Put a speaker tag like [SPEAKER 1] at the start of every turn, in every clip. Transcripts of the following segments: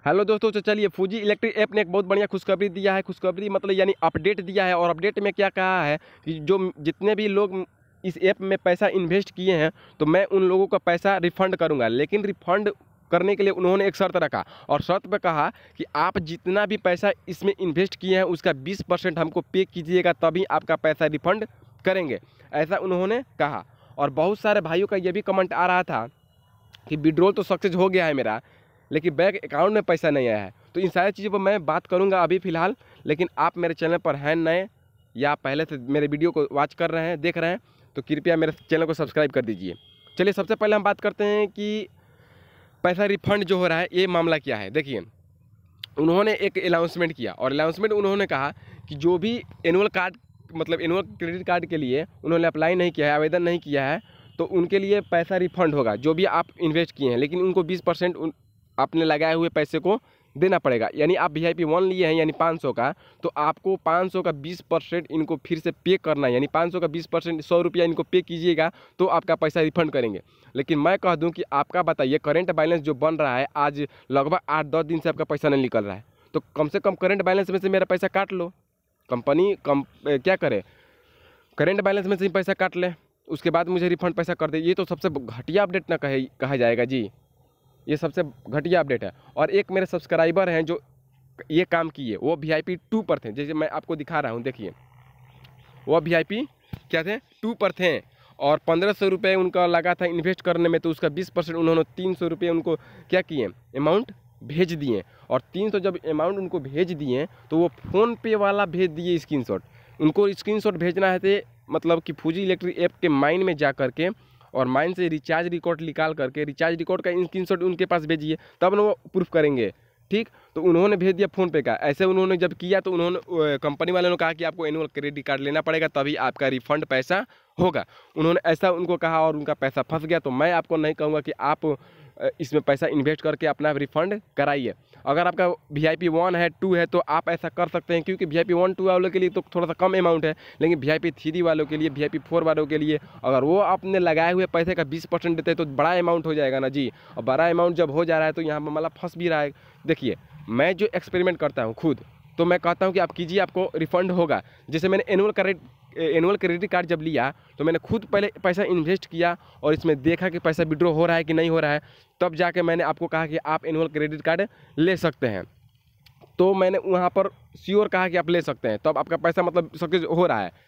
[SPEAKER 1] Hello दोस्तों, तो चलिए फूजी इलेक्ट्रिक ऐप ने एक बहुत बढ़िया खुशखबरी दिया है। खुशखबरी मतलब यानी अपडेट दिया है। और अपडेट में क्या कहा है कि जो जितने भी लोग इस ऐप में पैसा इन्वेस्ट किए हैं तो मैं उन लोगों का पैसा रिफ़ंड करूंगा। लेकिन रिफ़ंड करने के लिए उन्होंने एक शर्त रखा और शर्त पे कहा कि आप जितना भी पैसा इसमें इन्वेस्ट किए हैं उसका 20% हमको पे कीजिएगा, तभी आपका पैसा रिफ़ंड करेंगे, ऐसा उन्होंने कहा। और बहुत सारे भाइयों का ये भी कमेंट आ रहा था कि विड्रॉल तो सक्सेस हो गया है मेरा, लेकिन बैंक अकाउंट में पैसा नहीं आया है। तो इन सारी चीज़ों पर मैं बात करूंगा अभी फ़िलहाल। लेकिन आप मेरे चैनल पर हैं नए या पहले से मेरे वीडियो को वॉच कर रहे हैं, देख रहे हैं, तो कृपया मेरे चैनल को सब्सक्राइब कर दीजिए। चलिए सबसे पहले हम बात करते हैं कि पैसा रिफ़ंड जो हो रहा है ये मामला क्या है। देखिए, उन्होंने एक अनाउंसमेंट किया और अनाउंसमेंट उन्होंने कहा कि जो भी एनुअल कार्ड मतलब एनुअल क्रेडिट कार्ड के लिए उन्होंने अप्लाई नहीं किया है, आवेदन नहीं किया है, तो उनके लिए पैसा रिफ़ंड होगा जो भी आप इन्वेस्ट किए हैं। लेकिन उनको 20% आपने लगाए हुए पैसे को देना पड़ेगा। यानी आप VIP 1 लिए हैं यानी 500 का, तो आपको 500 का 20% इनको फिर से पे करना है। यानी 500 का 20% 100 रुपया इनको पे कीजिएगा तो आपका पैसा रिफ़ंड करेंगे। लेकिन मैं कह दूं कि आपका बताइए करंट बैलेंस जो बन रहा है आज लगभग 8-10 दिन से आपका पैसा नहीं निकल रहा है, तो कम से कम करंट बैलेंस में से मेरा पैसा काट लो। कंपनी क्या करे, करंट बैलेंस में से ही पैसा काट ले, उसके बाद मुझे रिफ़ंड पैसा कर दे। ये तो सबसे घटिया अपडेट ना कहा जाएगा जी, ये सबसे घटिया अपडेट है। और एक मेरे सब्सक्राइबर हैं जो ये काम किए, वो VIP 2 पर थे, जैसे मैं आपको दिखा रहा हूँ, देखिए वो VIP क्या थे 2 पर थे और 1500 रुपये उनका लगा था इन्वेस्ट करने में, तो उसका 20% उन्होंने 300 रुपये उनको क्या किए अमाउंट भेज दिए। और 300 जब अमाउंट उनको भेज दिए तो वो फ़ोनपे वाला भेज दिए स्क्रीनशॉट। उनको स्क्रीनशॉट भेजना है तो मतलब कि फूजी इलेक्ट्रिक ऐप के माइन में जा करके और माइन से रिचार्ज रिकॉर्ड निकाल करके रिचार्ज रिकॉर्ड का स्क्रीनशॉट उनके पास भेजिए, तब ना वो प्रूफ करेंगे। ठीक, तो उन्होंने भेज दिया फ़ोनपे का। ऐसे उन्होंने जब किया तो उन्होंने कंपनी वालों ने कहा कि आपको एनुअल क्रेडिट कार्ड लेना पड़ेगा तभी आपका रिफ़ंड पैसा होगा। उन्होंने ऐसा उनको कहा और उनका पैसा फंस गया। तो मैं आपको नहीं कहूँगा कि आप इसमें पैसा इन्वेस्ट करके अपना रिफ़ंड कराइए। अगर आपका VIP 1 है 2 है तो आप ऐसा कर सकते हैं, क्योंकि VIP 1 2 वालों के लिए तो थोड़ा सा कम अमाउंट है, लेकिन VIP 3 वालों के लिए, VIP 4 वालों के लिए अगर वो आपने लगाए हुए पैसे का 20% देते हैं तो बड़ा अमाउंट हो जाएगा ना जी। और बड़ा अमाउंट जब हो जा रहा है तो यहाँ पर मतलब फंस भी रहा है। देखिए, मैं जो एक्सपेरिमेंट करता हूँ खुद, तो मैं कहता हूँ कि आप कीजिए, आपको रिफ़ंड होगा। जैसे मैंने एनुअल क्रेडिट कार्ड जब लिया तो मैंने खुद पहले पैसा इन्वेस्ट किया और इसमें देखा कि पैसा विड्रॉ हो रहा है कि नहीं हो रहा है, तब जाके मैंने आपको कहा कि आप एनुअल क्रेडिट कार्ड ले सकते हैं। तो मैंने वहाँ पर श्योर कहा कि आप ले सकते हैं, तब आपका पैसा मतलब सक्सेस हो रहा है।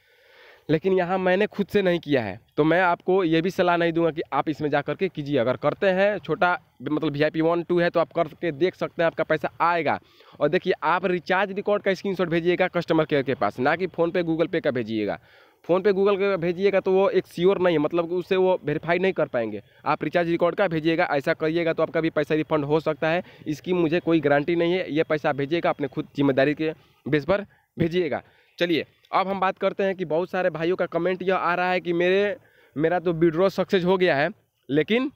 [SPEAKER 1] लेकिन यहाँ मैंने खुद से नहीं किया है, तो मैं आपको ये भी सलाह नहीं दूंगा कि आप इसमें जा करके कीजिए। अगर करते हैं छोटा मतलब VIP 1 2 है तो आप करके देख सकते हैं, आपका पैसा आएगा। और देखिए, आप रिचार्ज रिकॉर्ड का स्क्रीनशॉट भेजिएगा कस्टमर केयर के पास, ना कि फ़ोनपे गूगल पे का भेजिएगा। फ़ोनपे गूगल पे भेजिएगा तो वो एक श्योर नहीं है, मतलब उससे वो वेरीफाई नहीं कर पाएंगे। आप रिचार्ज रिकॉर्ड का भेजिएगा, ऐसा करिएगा तो आपका भी पैसा रिफ़ंड हो सकता है। इसकी मुझे कोई गारंटी नहीं है। ये पैसा भेजिएगा अपने खुद जिम्मेदारी के बेस पर भेजिएगा। चलिए अब हम बात करते हैं कि बहुत सारे भाइयों का कमेंट यह आ रहा है कि मेरा तो विड्रॉ सक्सेस हो गया है लेकिन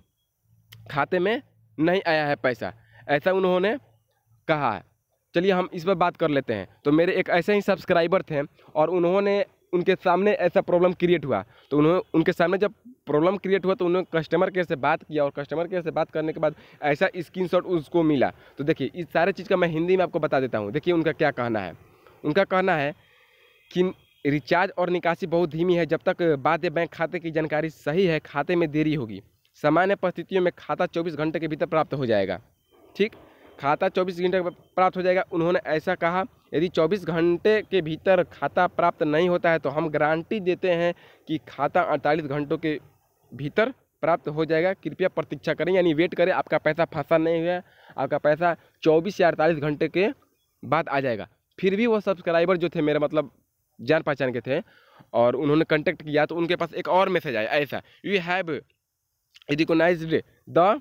[SPEAKER 1] खाते में नहीं आया है पैसा, ऐसा उन्होंने कहा है। चलिए हम इस पर बात कर लेते हैं। तो मेरे एक ऐसे ही सब्सक्राइबर थे और उनके सामने ऐसा प्रॉब्लम क्रिएट हुआ, तो उनके सामने जब प्रॉब्लम क्रिएट हुआ तो उन्होंने कस्टमर केयर से बात किया और कस्टमर केयर से बात करने के बाद ऐसा स्क्रीनशॉट उसको मिला। तो देखिए, इस सारे चीज़ का मैं हिंदी में आपको बता देता हूँ। देखिए उनका क्या कहना है। उनका कहना है कि रिचार्ज और निकासी बहुत धीमी है। जब तक बाध्य बैंक खाते की जानकारी सही है, खाते में देरी होगी। सामान्य परिस्थितियों में खाता 24 घंटे के भीतर प्राप्त हो जाएगा। ठीक, खाता 24 घंटे प्राप्त हो जाएगा, उन्होंने ऐसा कहा। यदि 24 घंटे के भीतर खाता प्राप्त नहीं होता है तो हम गारंटी देते हैं कि खाता 48 घंटों के भीतर प्राप्त हो जाएगा। कृपया प्रतीक्षा करें, यानी वेट करें, आपका पैसा फंसा नहीं हुआ है, आपका पैसा 24 या 48 घंटे के बाद आ जाएगा। फिर भी वो सब्सक्राइबर जो थे मेरे मतलब जान पहचान के थे और उन्होंने कांटेक्ट किया तो उनके पास एक और मैसेज आया ऐसा, you have recognised the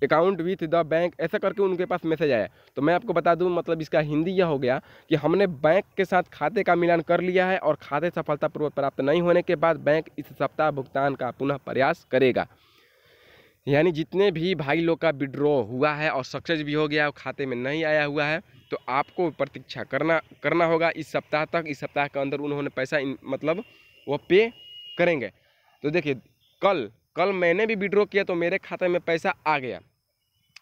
[SPEAKER 1] account with the bank, ऐसा करके उनके पास मैसेज आया। तो मैं आपको बता दूं मतलब इसका हिंदी यह हो गया कि हमने बैंक के साथ खाते का मिलान कर लिया है और खाते सफलतापूर्वक प्राप्त नहीं होने के बाद बैंक इस सप्ताह भुगतान का पुनः प्रयास करेगा। यानी जितने भी भाई लोग का विड्रॉ हुआ है और सक्सेस भी हो गया और खाते में नहीं आया हुआ है तो आपको प्रतीक्षा करना होगा इस सप्ताह तक। इस सप्ताह के अंदर उन्होंने पैसा मतलब वो पे करेंगे। तो देखिए, कल मैंने भी विड्रॉ किया तो मेरे खाते में पैसा आ गया।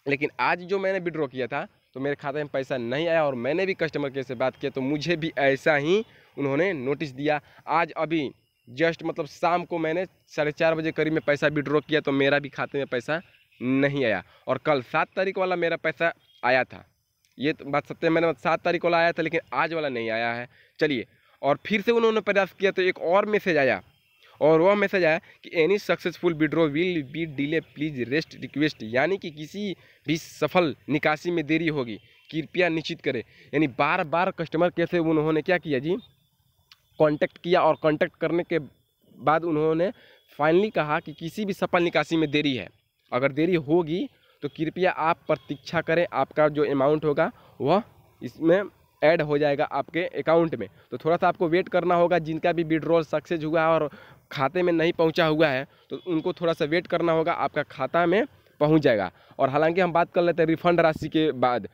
[SPEAKER 1] लेकिन आज जो मैंने विड्रॉ किया था तो मेरे खाते में पैसा नहीं आया, और मैंने भी कस्टमर केयर से बात किया तो मुझे भी ऐसा ही उन्होंने नोटिस दिया। आज अभी जस्ट मतलब शाम को मैंने 4:30 बजे करीब में पैसा विड्रॉ किया तो मेरा भी खाते में पैसा नहीं आया, और कल 7 तारीख वाला मेरा पैसा आया था। ये तो बात सत्य है, मैंने 7 तारीख वाला आया था लेकिन आज वाला नहीं आया है। चलिए, और फिर से उन्होंने प्रयास किया तो एक और मैसेज आया, और वह मैसेज आया कि any successful withdraw will be delay, please rest request, यानी कि किसी भी सफल निकासी में देरी होगी, कृपया निश्चित करें। यानी बार बार कस्टमर केयर से उन्होंने क्या किया जी, कांटेक्ट किया, और कांटेक्ट करने के बाद उन्होंने फाइनली कहा कि किसी भी सफल निकासी में देरी है, अगर देरी होगी तो कृपया आप प्रतीक्षा करें, आपका जो अमाउंट होगा वह इसमें ऐड हो जाएगा आपके अकाउंट में। तो थोड़ा सा आपको वेट करना होगा, जिनका भी विड्रॉल सक्सेस हुआ है और खाते में नहीं पहुंचा हुआ है तो उनको थोड़ा सा वेट करना होगा, आपका खाता में पहुंच जाएगा। और हालांकि हम बात कर लेते हैं रिफंड राशि के बाद,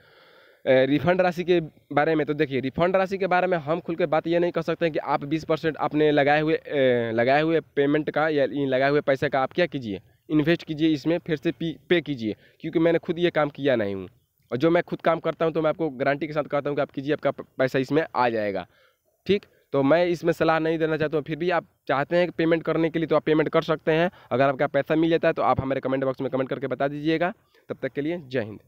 [SPEAKER 1] रिफंड राशि के बारे में। तो देखिए, रिफंड राशि के बारे में हम खुल के बात ये नहीं कर सकते हैं कि आप 20% अपने लगाए हुए पेमेंट का या लगाए हुए पैसे का आप क्या कीजिए, इन्वेस्ट कीजिए इसमें, फिर से पे कीजिए, क्योंकि मैंने खुद ये काम किया नहीं हूँ। और जो मैं खुद काम करता हूँ तो मैं आपको गारंटी के साथ कहता हूँ कि आप कीजिए, आपका पैसा इसमें आ जाएगा। ठीक, तो मैं इसमें सलाह नहीं देना चाहता हूँ, फिर भी आप चाहते हैं कि पेमेंट करने के लिए तो आप पेमेंट कर सकते हैं। अगर आपका पैसा मिल जाता है तो आप हमारे कमेंट बॉक्स में कमेंट करके बता दीजिएगा। तब तक के लिए जय हिंद।